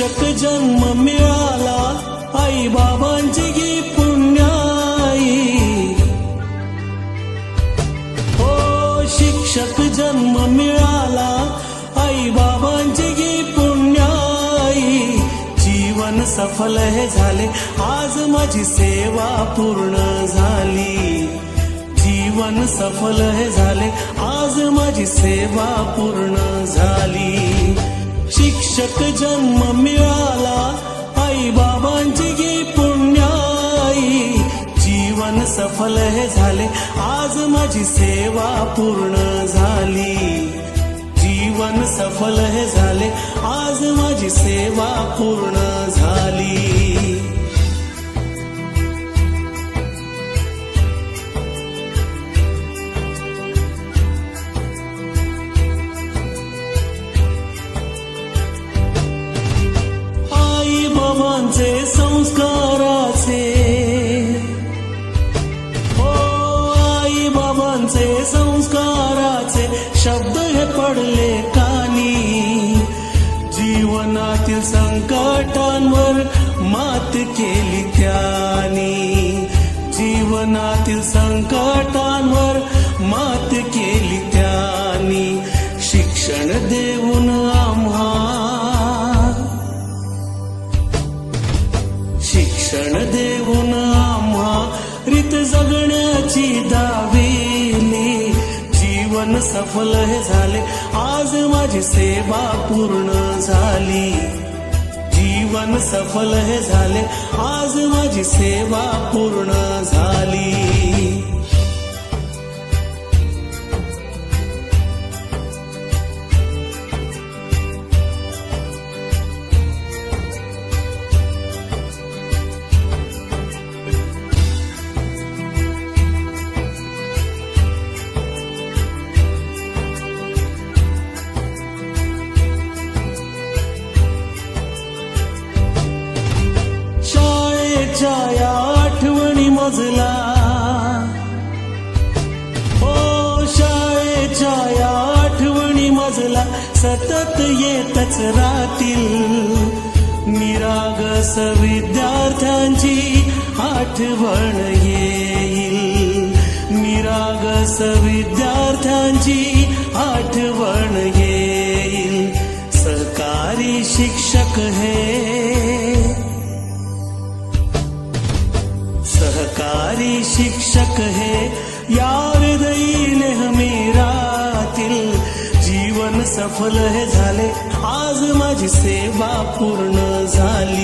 शिक्षक जन्म मिळाला आई बाबांची गी पुण्याई. हो शिक्षक जन्म मिळाला आई बाबांची गी पुण्याई. जीवन सफल हे झाले आज माझी सेवा पूर्ण झाली. जीवन सफल हे झाले आज माझी सेवा पूर्ण झाली. शिक्षक जन्म मिळाला आई बाबांची गी पुण्याई. जीवन सफल हे झाले आज माझी सेवा पूर्ण झाली. जीवन सफल हे झाले आज माझी सेवा पूर्ण झाली. आई बाबांचे संस्काराचे, हो आई बाबांचे संस्काराचे शब्द हे पडले कानी. जीवनातील संकटांवर मात केली त्यांनी. जीवनातील संकटांवर मात केली त्यांनी. शिक्षण देऊन आम्हा, शिक्षण देऊन आम्हा रीत जगण्याची दाविली. जीवन सफल हे झाले आज माझी सेवा पूर्ण झाली. जीवन सफल हे झाले आज माझी सेवा पूर्ण झाली. शाळेच्या आठवणी मजला, हो शाळेच्या आठवणी मजला सतत येतच राहतील. निरागस विद्यार्थ्यांची आठवण येईल. निरागस विद्यार्थ्यांची आठवण येईल. सहकारी शिक्षक हे, सहकारी शिक्षक हे या हृदयी नेहमी राहतील. जीवन सफल हे झाले आज माझी सेवा पूर्ण झाली.